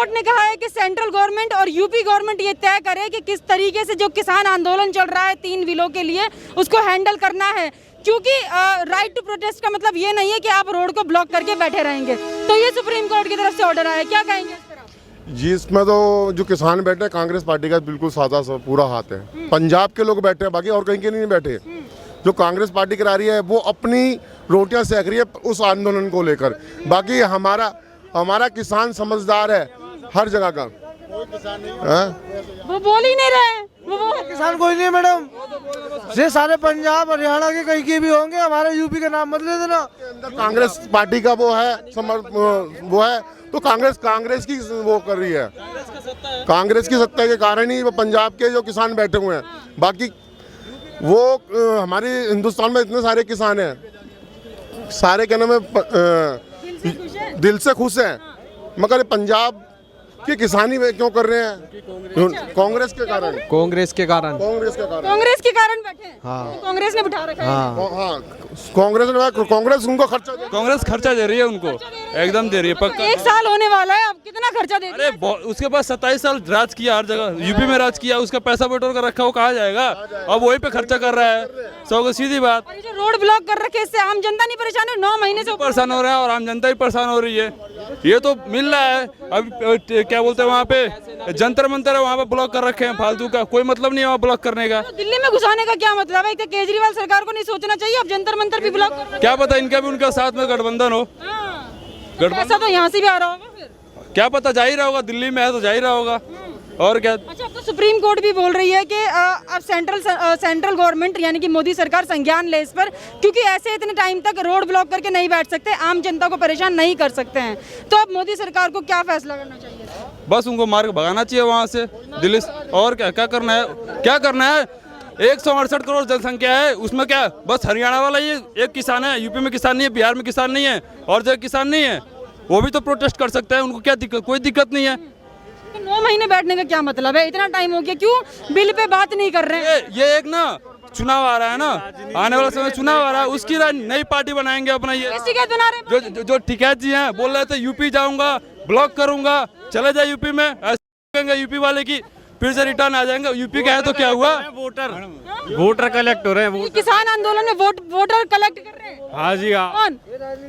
Court ने कहा है कि सेंट्रल गवर्नमेंट और यूपी गवर्नमेंट ये तय करे कि किस तरीके से जो किसान आंदोलन चल रहा है 3 विलो के लिए उसको हैंडल करना है, क्योंकि राइट टू प्रोटेस्ट का मतलब ये नहीं है कि आप रोड को ब्लॉक करके बैठे रहेंगे। तो ये सुप्रीम कोर्ट की तरफ से ऑर्डर आया, क्या कहेंगे इस पर? जी, इसमें तो जो किसान बैठे हैं कांग्रेस पार्टी का बिल्कुल सादा पूरा हाथ है। पंजाब के लोग बैठे हैं, बाकी और कहीं के नहीं बैठे। जो कांग्रेस पार्टी करा रही है वो अपनी रोटियां सेक रही है उस आंदोलन को लेकर। बाकी हमारा किसान समझदार है हर जगह का। वो बोल ही नहीं रहे, किसान कोई नहीं है मैडम, ये सारे पंजाब हरियाणा के कहीं के भी होंगे, हमारे यूपी का नाम मत ले देना। अंदर कांग्रेस पार्टी का वो है वो है तो कांग्रेस की वो कर रही है। कांग्रेस की सत्ता के कारण ही वो पंजाब के जो किसान बैठे हुए हैं। बाकी वो हमारे हिंदुस्तान में इतने सारे किसान हैं, सारे कहने में दिल से खुश हैं, मगर पंजाब कि किसानी वे क्यों कर रहे हैं? कांग्रेस के कारण बैठे हैं। हाँ। कांग्रेस ने बिठा रखा है। हाँ, कांग्रेस उनको खर्चा दे रही है, उनको एकदम दे रही है पक्का। 1 साल होने वाला है, अब कितना खर्चा दे रही है? अरे उसके पास 27 साल राज किया, हर जगह यूपी में राज किया, उसका पैसा बटोर कर रखा, वो कहाँ जाएगा? अब वही पे खर्चा कर रहा है, सौ सीधी बात। और ये जो रोड ब्लॉक कर रखे इससे आम जनता नहीं परेशान है? 9 महीने से परेशान हो रहा है और आम जनता भी परेशान हो रही है। ये तो मिल रहा है। अब क्या बोलते हैं वहाँ पे जंतर मंतर है, वहाँ पे ब्लॉक कर रखे हैं फालतू का, कोई मतलब नहीं है वहाँ ब्लॉक करने का। तो दिल्ली में घुसाने का क्या मतलब है? केजरीवाल सरकार को नहीं सोचना चाहिए? अब जंतर मंतर भी ब्लॉक कर, क्या पता इनका भी उनका साथ में गठबंधन हो। ऐसा तो यहाँ से भी आ रहा होगा फिर, क्या पता, जा ही रहा होगा, दिल्ली में है तो जा ही रहा होगा और क्या। अच्छा, अब तो सुप्रीम कोर्ट भी बोल रही है कि अब सेंट्रल गवर्नमेंट यानी कि मोदी सरकार संज्ञान ले इस पर, क्योंकि ऐसे इतने टाइम तक रोड ब्लॉक करके नहीं बैठ सकते, आम जनता को परेशान नहीं कर सकते हैं। तो अब मोदी सरकार को क्या फैसला करना चाहिए? बस उनको मार के भगाना चाहिए वहाँ से दिल्ली से। और क्या करना है? 168 करोड़ जनसंख्या है, उसमें क्या बस हरियाणा वाला ये एक किसान है? यूपी में किसान नहीं है, बिहार में किसान नहीं है, और जगह किसान नहीं है, वो भी तो प्रोटेस्ट कर सकते हैं। उनको क्या दिक्कत? कोई दिक्कत नहीं है। तो 9 महीने बैठने का क्या मतलब है? इतना टाइम हो गया, क्यों बिल पे बात नहीं कर रहे हैं? ये एक ना चुनाव आ रहा है ना, आने वाला समय चुनाव आ रहा है, उसकी नई पार्टी बनाएंगे अपना। ये टिकैत बना रहे हैं। जो टिकैत जी हैं बोल रहे थे यूपी जाऊंगा, ब्लॉक करूंगा, चले जाए यूपी में, ऐसे यूपी वाले की फिर से रिटर्न आ जाएंगे। यूपी का है तो क्या हुआ? वोटर कलेक्ट हो रहे हैं। किसान आंदोलन में वोटर कलेक्ट कर रहे हैं। हाँ जी, हाँ। कौन?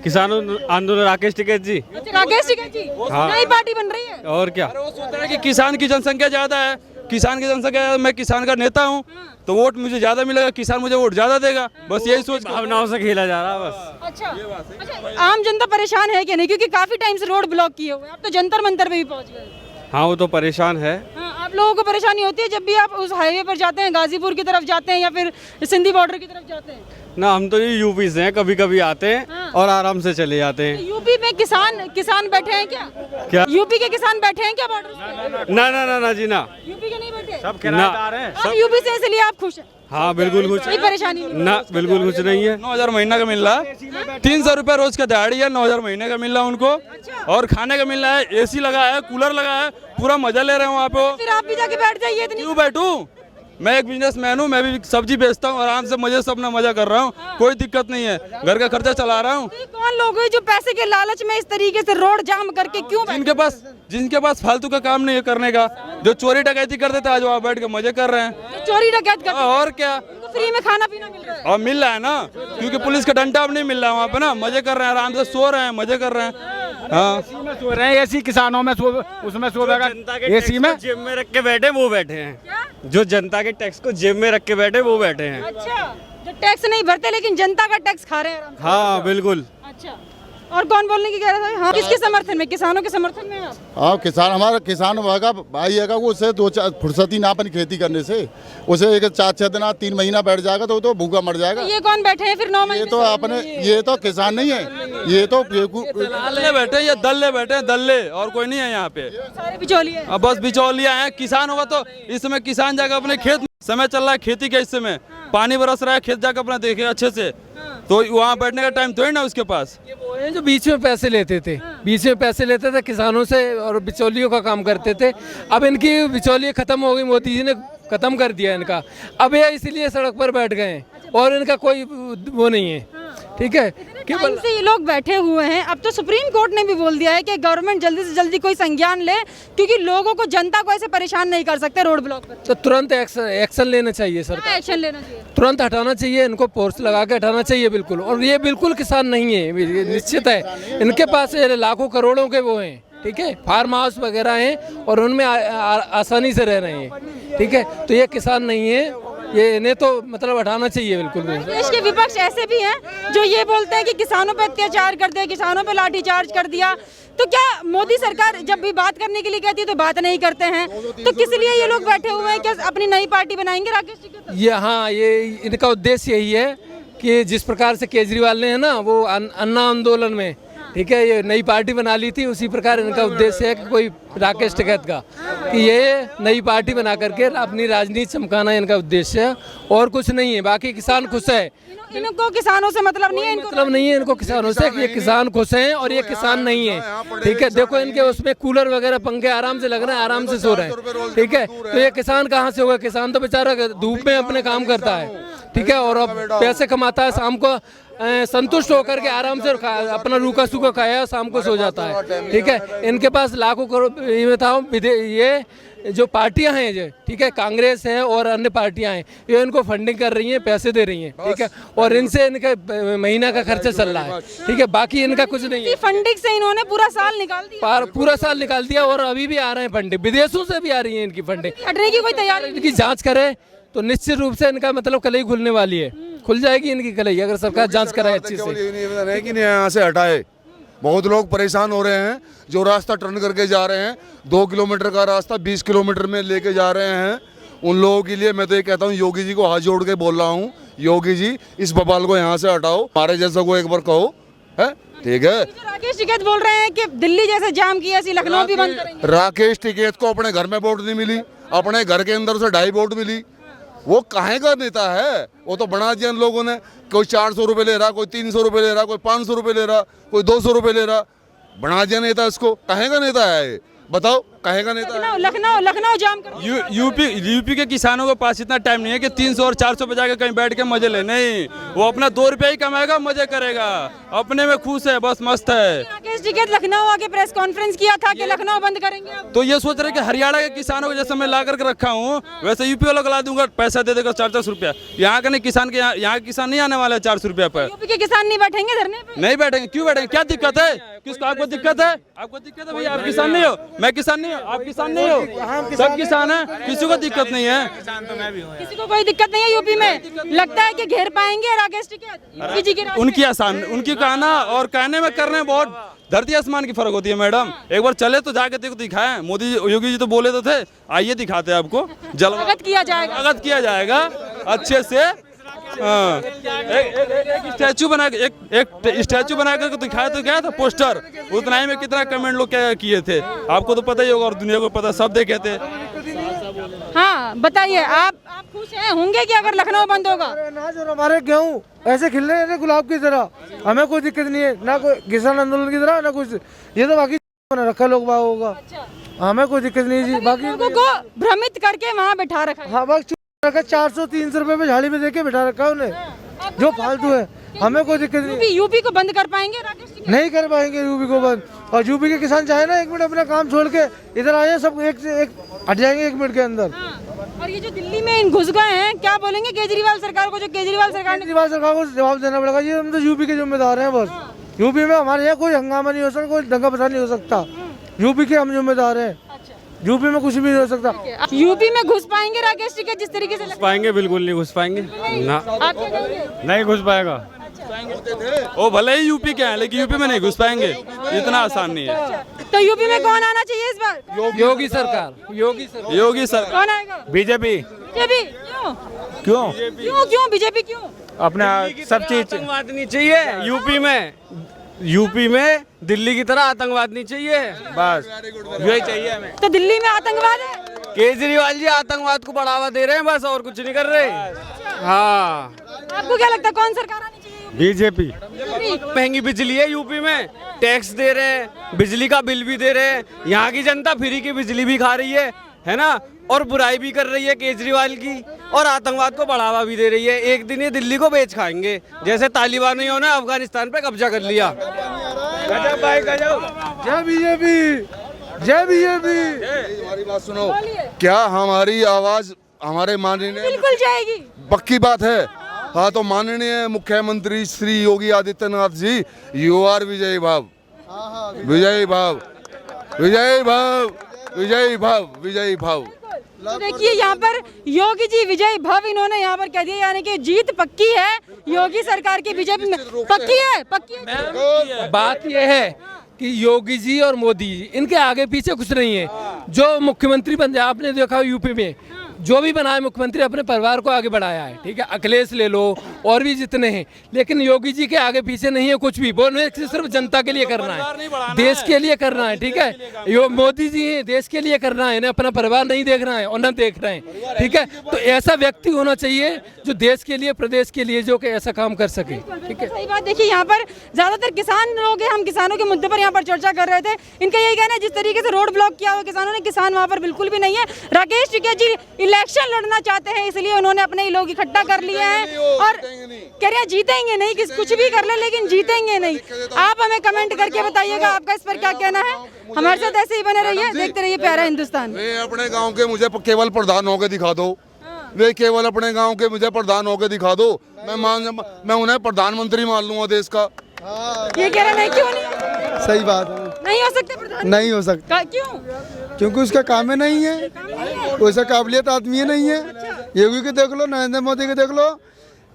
किसान आंदोलन राकेश टिकैत जी। राकेश टिकैत जी, नई पार्टी बन रही है। और क्या? वो सोच रहे हैं कि किसान की जनसंख्या ज्यादा है, मैं किसान का नेता हूँ तो वोट मुझे ज्यादा मिलेगा, किसान मुझे वोट ज्यादा देगा, बस यही सोच भावनाओं से खेला जा रहा है बस। अच्छा, आम जनता परेशान है कि नहीं? क्योंकि काफी टाइम से रोड ब्लॉक किए हुए हैं, अब तो जंतर मंतर पे भी पहुंच गए। हाँ, वो तो परेशान है। हाँ, आप लोगों को परेशानी होती है जब भी आप उस हाईवे पर जाते हैं, गाजीपुर की तरफ जाते हैं या फिर सिंधी बॉर्डर की तरफ जाते हैं? ना, हम तो ये यूपी से हैं, कभी कभी आते हैं। हाँ। और आराम से चले जाते हैं। यूपी में किसान बैठे हैं क्या? यूपी के किसान बैठे हैं क्या बॉर्डर पे? ना जी, ना। यूपी के नहीं बैठे? सब किराएदार हैं। आप यूपी से, इसलिए आप खुश हैं? हाँ, बिल्कुल कुछ कोई परेशानी नहीं? ना, बिल्कुल कुछ नहीं है। 9,000 महीना का मिल रहा है, 300 रुपये रोज का दिहाड़ी है, 9,000 महीने का मिल रहा है उनको, और खाने का मिल रहा है, AC लगा है, कूलर लगा है, पूरा मजा ले रहे हैं वहाँ पे। फिर आप भी जाके बैठ जाइए। क्यों बैठूं? मैं एक बिजनेसमैन हूँ, मैं भी सब्जी बेचता हूँ, आराम से मजे से अपना मजा कर रहा हूँ, कोई दिक्कत नहीं है, घर का खर्चा चला रहा हूँ। कौन लोग हैं जो पैसे के लालच में इस तरीके से रोड जाम करके क्यों? जिनके पास फालतू का काम नहीं है करने का, जो चोरी डकैती करते थे, आज वहाँ बैठ के मजे कर रहे हैं। चोरी डकैत करते? और क्या, फ्री में खाना पीना मिल रहा है? और मिल रहा है ना, क्योंकि पुलिस का डंडा अब नहीं मिल रहा है वहाँ पे ना, मजे कर रहे हैं, आराम से सो रहे हैं, मजे कर रहे हैं। हाँ, सो रहे हैं ऐसी किसानों में, उसमें सोएगा एसी में, जेब में रख के बैठे वो बैठे हैं। जो जनता के टैक्स को जेब में रख के बैठे वो बैठे हैं। अच्छा, जो टैक्स नहीं भरते लेकिन जनता का टैक्स खा रहे हैं आराम से। हाँ, बिल्कुल। अच्छा, और कौन बोलने की कह रहा था? हाँ, किसके समर्थन में? किसानों के समर्थन में आप? हाँ, किसान हमारा किसान होगा भाई है, वो उसे 2-4 फुर्सती ना अपनी खेती करने से, उसे 4-6 दिन 3 महीना बैठ जाएगा तो भूखा मर जाएगा। ये कौन बैठे हैं फिर 9 महीने? ये तो अपने, ये तो किसान नहीं है, ये तो दल्ले बैठे, ये दल्ले बैठे हैं, दल्ले, और कोई नहीं है यहाँ पे, सारे बिचौलिए। अब बस बिचौलिया हैं। किसान होगा तो इस समय किसान जाकर अपने खेत, समय चल रहा है खेती का, इस समय पानी बरस रहा है, खेत जाकर अपना देखे अच्छे से, तो वहाँ बैठने का टाइम तो है ना उसके पास। जो बीच में पैसे लेते थे, किसानों से और बिचौलियों का काम करते थे, अब इनकी बिचौलियाँ खत्म हो गई, मोदी जी ने खत्म कर दिया इनका। अब ये इसलिए सड़क पर बैठ गए हैं और इनका कोई वो नहीं है। ठीक है, टाइम से ये लोग बैठे हुए हैं। अब तो सुप्रीम कोर्ट ने भी बोल दिया है कि गवर्नमेंट जल्दी से जल्दी कोई संज्ञान ले, क्योंकि लोगों को, जनता को ऐसे परेशान नहीं कर सकते रोड ब्लॉक पर। तो तुरंत एक्शन लेना चाहिए सर, क्या एक्शन लेना चाहिए? तुरंत हटाना चाहिए इनको, फोर्स लगा के हटाना चाहिए बिल्कुल। और ये बिल्कुल किसान नहीं है, ये निश्चित है। इनके पास ये लाखों करोड़ों के वो हैं, ठीक है, फार्म हाउस वगैरह हैं और उनमें आसानी से रह रहे हैं, ठीक है। तो ये किसान नहीं है, ये इन्हें तो मतलब हटाना चाहिए बिल्कुल। देश के विपक्ष ऐसे भी हैं जो ये बोलते हैं कि किसानों पे अत्याचार कर दिया, किसानों पे लाठीचार्ज कर दिया। तो क्या मोदी सरकार जब भी बात करने के लिए कहती है तो बात नहीं करते हैं? तो किस लिए ये लोग बैठे हुए हैं? क्या अपनी नई पार्टी बनाएंगे राकेश टिकैत? ये हाँ, ये इनका उद्देश्य यही है कि जिस प्रकार से केजरीवाल ने है ना वो अन्ना आंदोलन में, ठीक है, ये नई पार्टी बना ली थी, उसी प्रकार इनका उद्देश्य है कि कोई राकेश टिकैत का, कि ये नई पार्टी बना करके अपनी राजनीति चमकाना इनका उद्देश्य है और कुछ नहीं है। बाकी किसान खुश है, इनको किसानों से मतलब नहीं है, इनको मतलब नहीं है इनको किसानों से, कि ये किसान खुश हैं और ये किसान नहीं है, ठीक है। देखो इनके उसमें कूलर वगैरह पंखे आराम से लग रहे हैं, आराम से सो रहे हैं, ठीक है। तो ये किसान कहाँ से होगा? किसान तो बेचारा धूप में अपने काम करता है, ठीक है, और अब पैसे कमाता है, शाम को संतुष्ट होकर के आराम से अपना रूखा सूखा खाया, शाम को सो जाता है, ठीक है। इनके पास लाखों करोड़, ये बताओ, ये जो पार्टियां हैं जो, ठीक है, कांग्रेस है और अन्य पार्टियां हैं, ये इनको फंडिंग कर रही हैं, पैसे दे रही हैं, ठीक है, और इनसे इनका महीना का खर्चा चल रहा है, ठीक है। बाकी इनका कुछ नहीं है। फंडिंग से इन्होंने पूरा साल निकाल दिया, पूरा साल निकाल दिया और अभी भी आ रहे हैं फंडिंग, विदेशों से भी आ रही है इनकी फंडिंग। हटने की कोई तैयारी? इनकी जांच करे तो निश्चित रूप से इनका मतलब कलई खुलने वाली है, खुल जाएगी इनकी कलई अगर सरकार जांच कराए अच्छी से। कि नहीं यहाँ से हटाए, बहुत लोग परेशान हो रहे हैं, जो रास्ता टर्न करके जा रहे हैं, 2 किलोमीटर का रास्ता 20 किलोमीटर में लेके जा रहे हैं, उन लोगों के लिए मैं तो ये कहता हूँ, योगी जी को हाथ जोड़ के बोल रहा हूँ, योगी जी इस बवाल को यहाँ से हटाओ, हमारे जैसा को एक बार कहो, है, ठीक है। राकेश टिकैत बोल रहे हैं कि दिल्ली जैसे जाम किया, ऐसी लखनऊ भी बंद करेंगे। राकेश टिकैत को अपने घर में वोट नहीं मिली, अपने घर के अंदर से 2.5 वोट मिली, वो काहे का नेता है? वो तो बना दिया इन लोगों ने, कोई 400 रुपये ले रहा, कोई 300 रुपये ले रहा, कोई 500 रुपये ले रहा, कोई 200 रुपये ले रहा, बना दिया नेता इसको। काहे का नेता है? बताओ, काहे का नेता है? लखनऊ जाम कर। यूपी के किसानों के पास इतना टाइम नहीं है कि 300 और 400 पे जाके कहीं बैठ के मजे ले, नहीं, वो अपना 2 रुपये ही कमाएगा, मजे करेगा, अपने में खुश है, बस मस्त है। राकेश टिकैत लखनऊ आके प्रेस कॉन्फ्रेंस किया था कि लखनऊ बंद करेंगे अब। तो ये सोच रहे कि हरियाणा के किसानों को जैसे मैं ला करके रखा हूँ वैसे यूपी वालों को ला दूंगा, पैसा दे देगा 400 रुपया। यहाँ का नहीं किसान के, यहाँ के किसान नहीं आने वाले 400 रुपया पर। यूपी के किसान नहीं बैठेंगे धरने पे? नहीं बैठेंगे, क्यों बैठेंगे? क्या दिक्कत है? किसको? आपको दिक्कत है? आपको दिक्कत है भैया? आप किसान नहीं हो, मैं किसान नहीं हूँ, आप किसान नहीं हो, सब किसान है, किसी को दिक्कत नहीं है, किसी को कोई दिक्कत नहीं है यूपी में। लगता है कि घेर पाएंगे राकेश टिकैत? उनकी आसान, उनकी कहना और कहने में करने में बहुत धरती आसमान की फर्क होती है मैडम। एक बार चले तो जाके देखो, दिखाएं। मोदी योगी जी तो बोले तो थे, आइए दिखाते हैं आपको, स्वागत किया जाएगा, स्वागत किया जाएगा अच्छे से। हाँ, एक स्टैचू बना के, एक स्टैचू बना कर दिखाया तो क्या था, पोस्टर, उतना ही में कितना कमेंट लोग क्या किए थे, आपको तो पता ही होगा और दुनिया को पता, सब देखे थे। हाँ बताइए, आप खुश हैं होंगे कि अगर लखनऊ बंद होगा? अनाज और हमारे गेहूँ ऐसे खिल रहे हैं गुलाब की तरह, हमें कोई दिक्कत नहीं है, ना कोई किसान आंदोलन की तरह, ना कुछ। ये तो बाकी बना रखा लोग बागों का, हमें कोई दिक्कत नहीं जी। बाकी लोगों को भ्रमित करके वहाँ बैठा रखा है। हाँ, बाकी रखा 400-300 रुपए में झाड़ी में देके बैठा रखा है उन्हें, जो फालतू है, हमें कोई दिक्कत नहीं। यूपी को बंद कर पाएंगे राकेश टिकैत? नहीं कर पाएंगे यूपी को बंद। और यूपी के किसान चाहे ना 1 मिनट अपना काम छोड़ के इधर आए, सब एक से एक हट जाएंगे 1 मिनट के अंदर। और ये जो दिल्ली में घुस गए हैं, क्या बोलेंगे केजरीवाल सरकार को, जो केजरीवाल सरकार को जवाब देना पड़ेगा जी, हम तो यूपी के जिम्मेदार हैं बस। यूपी में हमारे यहाँ कोई हंगामा नहीं हो सकता, कोई दंगा फसाद नहीं हो सकता, यूपी के हम जिम्मेदार हैं। यूपी में कुछ भी नहीं हो सकता। यूपी में घुस पाएंगे राकेश टिकैत जिस तरीके से? पाएंगे, बिल्कुल नहीं घुस पाएंगे ना, आप क्या कहेंगे? नहीं घुस पाएगा। वो भले ही यूपी के हैं लेकिन यूपी में नहीं घुस पाएंगे, इतना आसान नहीं है। तो यूपी में कौन आना चाहिए इस बार? योगी सरकार, योगी सरकार, योगी सरकार। कौन आएगा? बीजेपी। बीजेपी क्यों? क्यों? क्यों बीजेपी क्यों? अपना सब चीज आतंकवाद नहीं चाहिए यूपी में, यूपी में दिल्ली की तरह आतंकवाद नहीं चाहिए, बस यही चाहिए हमें। तो दिल्ली में आतंकवाद है? केजरीवाल जी आतंकवाद को बढ़ावा दे रहे हैं बस, और कुछ नहीं कर रहे। हाँ, आपको क्या लगता है कौन सरकार आनी चाहिए? बीजेपी। महंगी बिजली है यूपी में, टैक्स दे रहे हैं, बिजली का बिल भी दे रहे हैं, यहाँ की जनता फ्री की बिजली भी खा रही है, है ना, और बुराई भी कर रही है केजरीवाल की, और आतंकवाद को बढ़ावा भी दे रही है। एक दिन ये दिल्ली को बेच खाएंगे, जैसे तालिबानियों ने अफगानिस्तान पे कब्जा कर लिया। गजब भाई गजब। जय बीजेपी, जय बीजेपी। हमारी बात सुनो, क्या हमारी आवाज हमारे माननीय बिल्कुल जाएगी। पक्की बात है। हाँ, तो माननीय मुख्यमंत्री श्री योगी आदित्यनाथ जी, यू आर विजयी भाव, विजयी भाव, विजयी भाव, विजयी भाव, विजयी भाव। तो देखिए यहाँ पर योगी जी विजय भव इन्होंने यहाँ पर कह दिया, यानी कि जीत पक्की है योगी सरकार की, बीजेपी में पक्की है, पक्की है। बात यह है कि योगी जी और मोदी जी इनके आगे पीछे कुछ नहीं है। जो मुख्यमंत्री बन जाए, आपने देखा यूपी में जो भी बना है मुख्यमंत्री अपने परिवार को आगे बढ़ाया है, ठीक है। अखिलेश ले लो और भी जितने हैं, लेकिन योगी जी के आगे पीछे नहीं है कुछ भी। वो सिर्फ जनता के लिए करना है, देश के लिए करना है, ठीक है। यो मोदी जी हैं, देश के लिए करना है, अपना परिवार नहीं देखना है और न देख रहे हैं, ठीक है। तो ऐसा व्यक्ति होना चाहिए जो देश के लिए, प्रदेश के लिए, जो कि ऐसा काम कर सके, ठीक है। सही बात। देखिए यहाँ पर ज्यादातर किसान लोग हैं, हम किसानों के मुद्दे पर यहाँ पर चर्चा कर रहे थे। इनका यही कहना है जिस तरीके से रोड ब्लॉक किया हुआ किसानों ने, किसान वहाँ पर बिल्कुल भी नहीं है। राकेश टिकैत जी इलेक्शन लड़ना चाहते हैं, इसलिए उन्होंने अपने ही लोग इकट्ठा कर लिए हैं और कह रहे हैं जीतेंगे नहीं, कुछ भी कर ले लेकिन जीतेंगे नहीं। आप हमें कमेंट करके बताइएगा आपका इस पर क्या कहना है। हमारे साथ ऐसे ही बने रहिए, देखते रहिए प्यारा हिंदुस्तान। वे अपने गांव के मुझे केवल प्रधान होके दिखा दो, वे केवल अपने गांव के मुझे प्रधान होके दिखा दो, मैं उन्हें प्रधानमंत्री मान लूंगा देश का। ये कह रहे नहीं, क्यों नहीं? सही बात है, नहीं हो सकते प्रधान, नहीं हो सकता। क्यों? क्योंकि उसका काम ही नहीं है, वैसा काबिलियत आदमी ही नहीं है। योगी के देख लो, नरेंद्र मोदी के देख लो,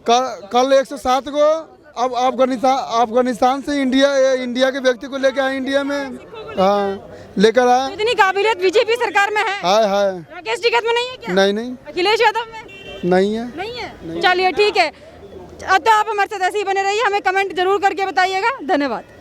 कल 107 को अब अफगानिस्तान से इंडिया के व्यक्ति को लेकर आए इंडिया में, हाँ लेकर आए। इतनी काबिलियत बीजेपी सरकार में है। हाय राकेश टिकैत में नहीं है क्या? नहीं, अखिलेश यादव में नहीं है, नहीं है। चलिए ठीक है, अब तो आप हमारे साथ ऐसे ही बने रहिए, हमें कमेंट जरूर करके बताइएगा। धन्यवाद।